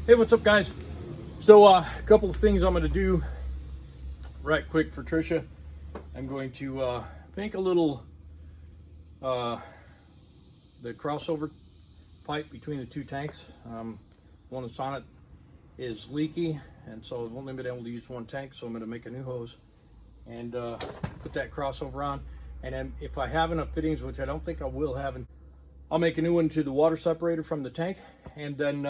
Hey, what's up, guys? So a couple of things I'm going to do right quick for Trisha. I'm going to make a little the crossover pipe between the two tanks. One that's on it is leaky, and so I've only been able to use one tank, so I'm going to make a new hose and put that crossover on. And then if I have enough fittings, which I don't think I will have, I'll make a new one to the water separator from the tank, and then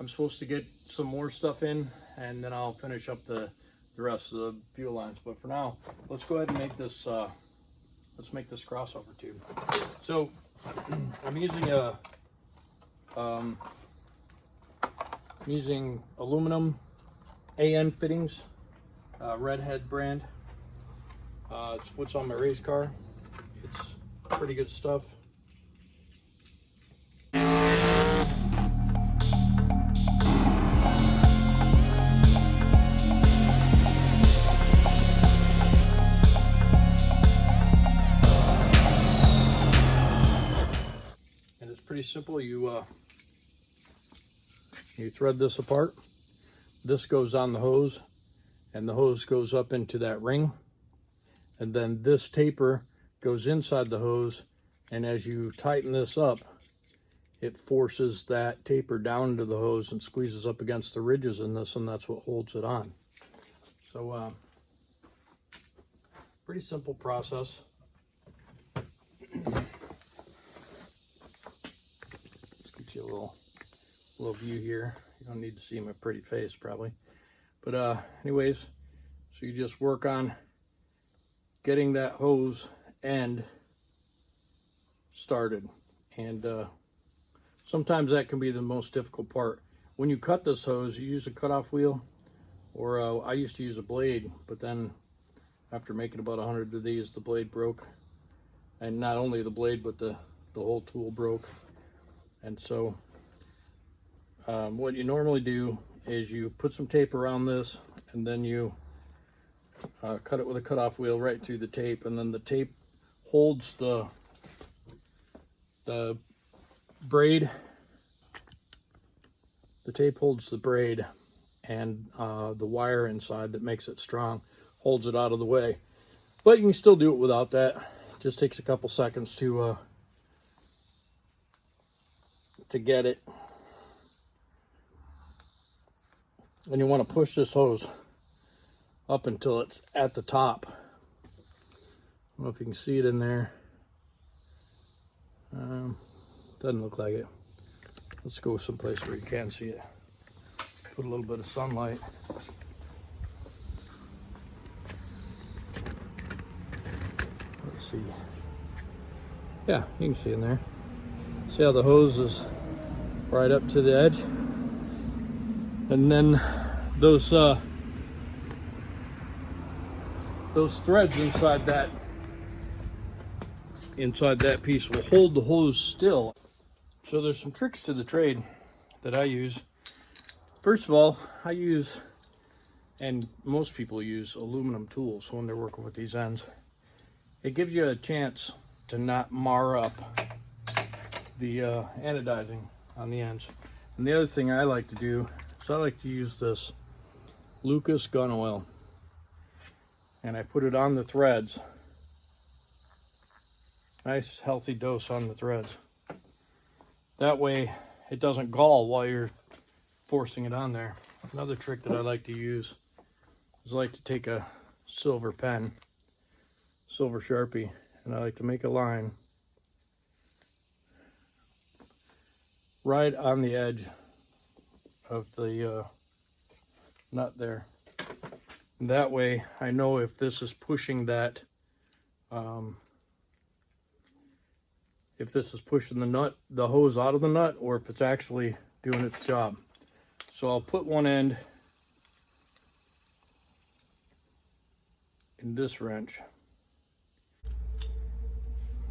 I'm supposed to get some more stuff in, and then I'll finish up the rest of the fuel lines. But for now, let's go ahead and make this let's make this crossover tube. So I'm using aluminum AN fittings, Redhead brand. It's what's on my race car. It's pretty good stuff. Pretty simple. You thread this apart. This goes on the hose, and the hose goes up into that ring, and then this taper goes inside the hose, and as you tighten this up, it forces that taper down into the hose and squeezes up against the ridges in this, and that's what holds it on. So pretty simple process. A little view here. You don't need to see my pretty face probably, but anyways, so you just work on getting that hose end started, and sometimes that can be the most difficult part. When you cut this hose, you use a cutoff wheel, or I used to use a blade, but then after making about 100 of these, the blade broke, and not only the blade, but the whole tool broke. And so what you normally do is you put some tape around this, and then you cut it with a cutoff wheel right through the tape, and then the tape holds the braid. The tape holds the braid, and the wire inside that makes it strong holds it out of the way. But you can still do it without that. It just takes a couple seconds to get it. And you want to push this hose up until it's at the top. I don't know if you can see it in there. Doesn't look like it. Let's go someplace where you can see it. Put a little bit of sunlight. Let's see. Yeah, you can see in there. See how the hose is right up to the edge, and then those threads inside that piece will hold the hose still. So there's some tricks to the trade that I use. First of all, I use, and most people use, aluminum tools when they're working with these ends. It gives you a chance to not mar up the anodizing on the ends. And the other thing I like to do is I like to use this Lucas gun oil, and I put it on the threads. Nice healthy dose on the threads. That way it doesn't gall while you're forcing it on there. Another trick that I like to use is I like to take a silver pen, silver Sharpie, and I like to make a line right on the edge of the nut there. And that way I know if this is pushing that, if this is pushing the hose out of the nut, or if it's actually doing its job. So I'll put one end in this wrench.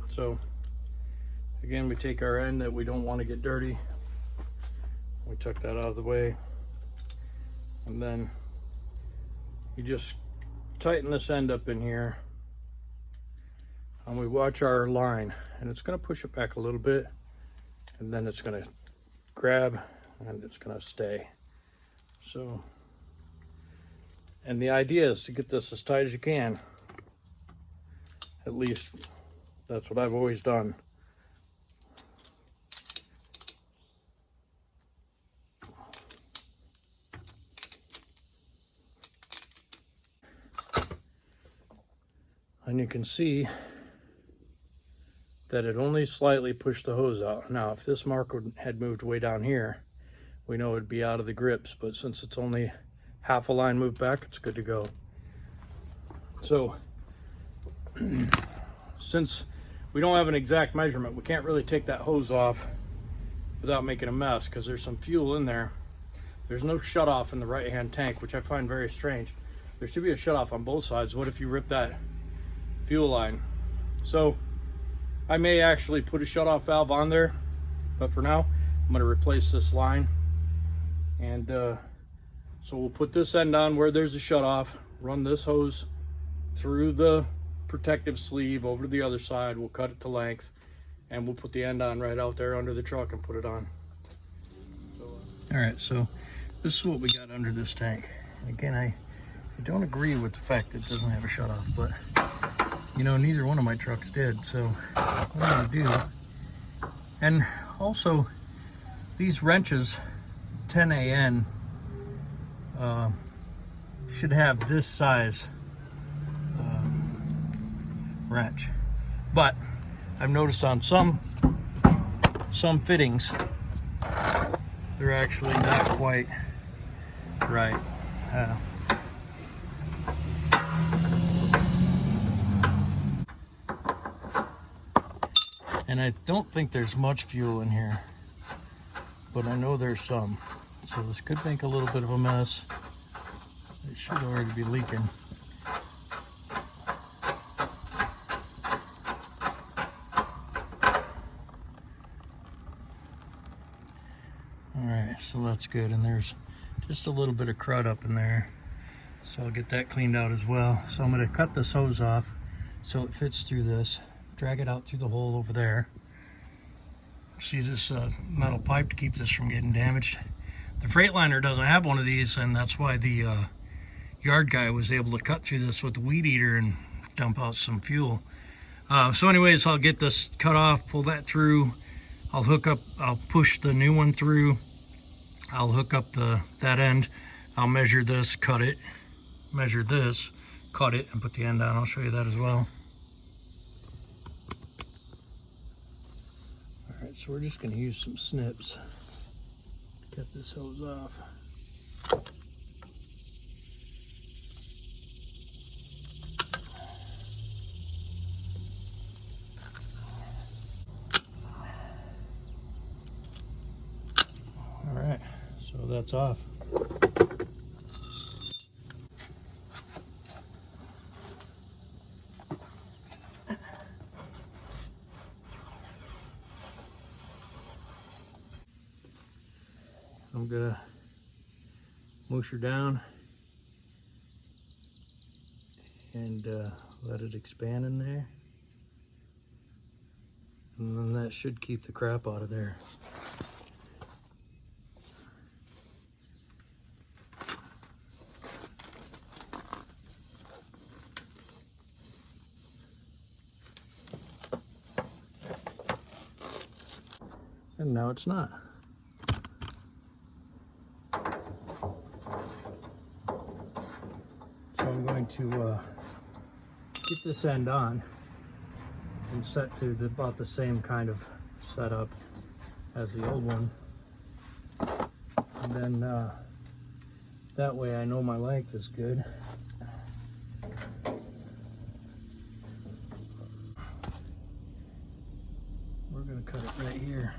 So again, we take our end that we don't want to get dirty. We took that out of the way. And then you just tighten this end up in here. And we watch our line. And it's going to push it back a little bit. And then it's going to grab and it's gonna stay. So, and the idea is to get this as tight as you can. At least that's what I've always done. And you can see that it only slightly pushed the hose out. Now, if this mark had moved way down here, we know it'd be out of the grips, but since it's only half a line moved back, it's good to go. So, since we don't have an exact measurement, we can't really take that hose off without making a mess, because there's some fuel in there. There's no shutoff in the right-hand tank, which I find very strange. There should be a shutoff on both sides. What if you rip that fuel line? So I may actually put a shutoff valve on there, but for now I'm going to replace this line. And so we'll put this end on where there's a shutoff, run this hose through the protective sleeve over to the other side. We'll cut it to length, and we'll put the end on right out there under the truck and put it on. All right, so this is what we got under this tank. Again, I don't agree with the fact that it doesn't have a shutoff, but you know, neither one of my trucks did. So what I'm gonna do, and also these wrenches, 10AN, should have this size wrench, but I've noticed on some fittings they're actually not quite right. And I don't think there's much fuel in here, but I know there's some. So this could make a little bit of a mess. It should already be leaking. All right, so that's good. And there's just a little bit of crud up in there. So I'll get that cleaned out as well. So I'm gonna cut this hose off so it fits through this. Drag it out through the hole over there. See this metal pipe to keep this from getting damaged. The Freightliner doesn't have one of these, and that's why the yard guy was able to cut through this with the weed eater and dump out some fuel. So anyways, I'll get this cut off, pull that through. I'll push the new one through. I'll hook up that end. I'll measure this, cut it, measure this, cut it, and put the end on. I'll show you that as well. Alright, so we're just going to use some snips to cut this hose off. Alright, so that's off. I'm gonna mush her down and let it expand in there, and then that should keep the crap out of there. And now it's not. So I'm going to get this end on and set to about the same kind of setup as the old one. And then that way I know my length is good. We're going to cut it right here.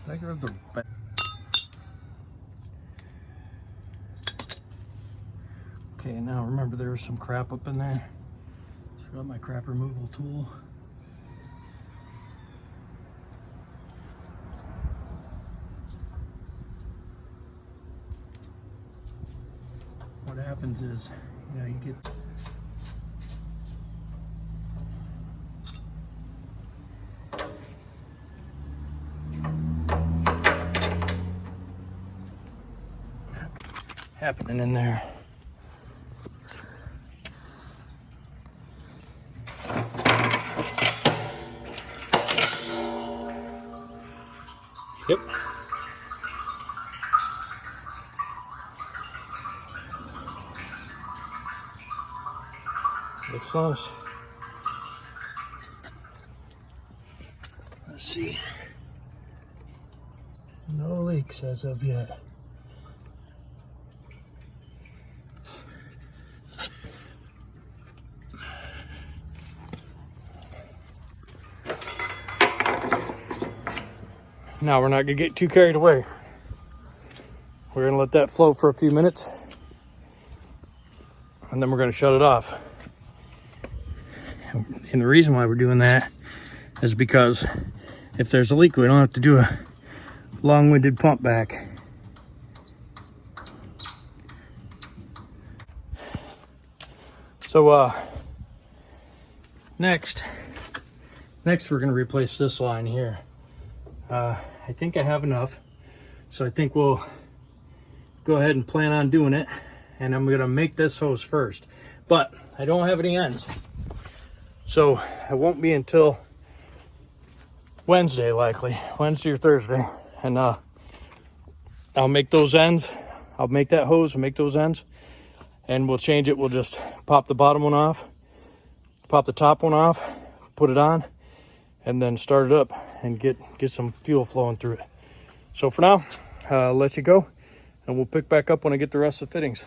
I grab the back. Okay, now remember there was some crap up in there. So I got my crap removal tool. What happens is, you know, you get happening in there. Yep. Looks nice. Let's see. No leaks as of yet. Now we're not gonna get too carried away. We're gonna let that float for a few minutes and then we're gonna shut it off. And the reason why we're doing that is because if there's a leak, we don't have to do a long-winded pump back. So next we're gonna replace this line here. I think I have enough, so I think we'll go ahead and plan on doing it, and I'm gonna make this hose first, but I don't have any ends, so it won't be until Wednesday, likely Wednesday or Thursday, and I'll make those ends. I'll make that hose and make those ends, and we'll change it. We'll just pop the bottom one off, pop the top one off, put it on, and then start it up and get some fuel flowing through it. So for now, I'll let you go, and we'll pick back up when I get the rest of the fittings.